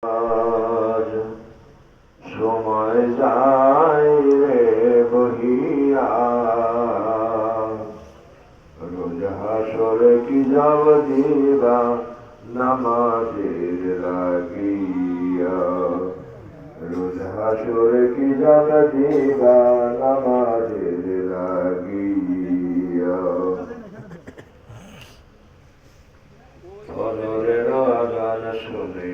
আজ সময় যায় রে বহিয়া, রোজ হাসরে কি যাব দিবা নামাজের লাগিয়া, রোজ হাসরে কি যাব দিবা নামাজের লাগিয়া। ফজরের আযান শুনে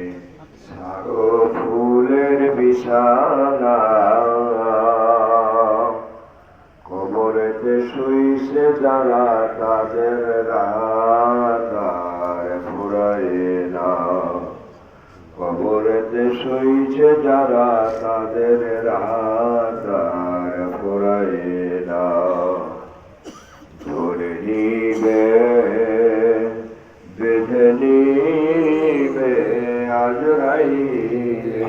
ছাগো ফুলের বিছানা, কবরেতে শুইছে যারা তাদের রাত আর ফুরায় না, কবরেতে শুইছে যারা তাদের রাত আর ফুরায় না। ধরে নিবে বেঁধে নিবে আজরাইল,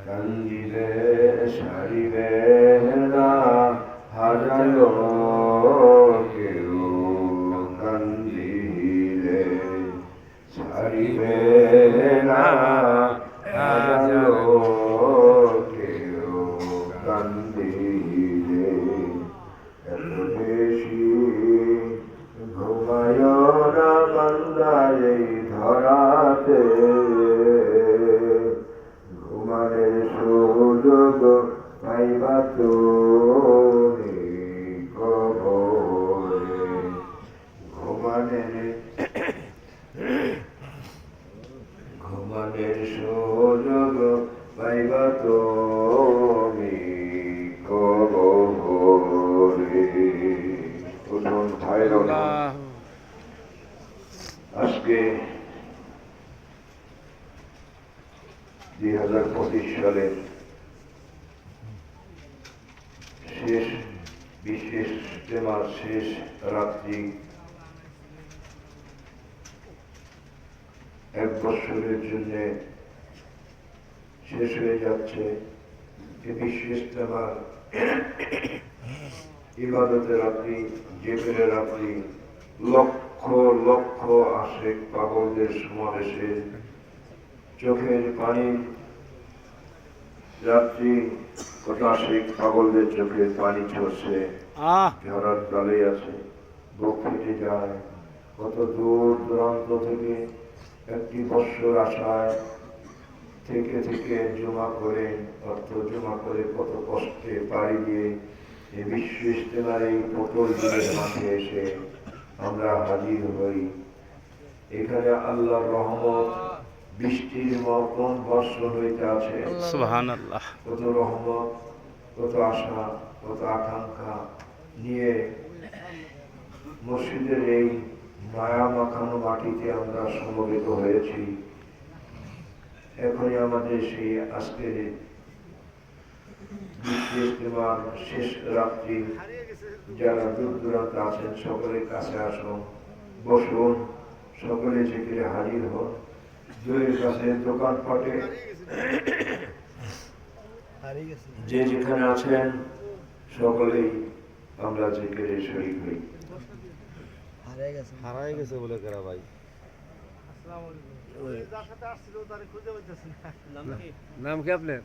কান্দিবে সারিবে না হাজারো কেউ, কান্দিলে সারিবে না হাজারো কেউ, কান্দিলে। এত বেশি ঘুমায় না বান্দা এই ধরাতে, ঘুমানের সুযোগ পাইবা তুমি কবরে, ঘুমানের সুযোগ পাইবা তুমি কবরে। উঠুন ভাইরা, আজকে 2025 সালের শেষ বিশেষ ইজতেমার শেষ রাত্রি, এক বছরের জন্য শেষ হয়ে যাচ্ছে। এই বিশ্ব ইজতেমার ইবাদতের রাত্রি, জিকিরের রাত্রি, লক্ষ লক্ষ আশিক পাগলদের সমাবেশে চোখের পানি রাত্রি, কত আশিক পাগলদের চোখের পানি ঝরছে, ঝরার তালে আছে, বুক ফেটে যায়। কত দূর দূরান্ত থেকে একটি বৎসর আশায় থেকে থেকে জমা করে, অর্থ জমা করে, কত কষ্টে পাড়ি দিয়ে এই বিশ্ব ইজতেমার এই পটল দিনের মাঠে এসে আমরা হাজির হই। এখানে আল্লাহর রহমত বৃষ্টির মতন বর্ষণ হইতে আছে। সুবহানাল্লাহ। কত রহমত, কত আশা, কত আকাঙ্ক্ষা নিয়ে মসজিদের এই মায়া মাখানো মাটিতে আমরা সমবেত হয়েছি। এখনই আমাদের সেই আজকের বিশ্ব ইজতেমার শেষ রাত্রি, যারা দূর দূরান্ত আছেন সকলের কাছে আসুন, বসুন, সকলে জিকিরে হাজির হন। দূরের কাছে দোকানপাটে যে যেখানে আছেন সকলেই আমরা জিকিরে শরীক হই। হারাই গেছে বলে কেরা ভাই? নাম কি আপনার?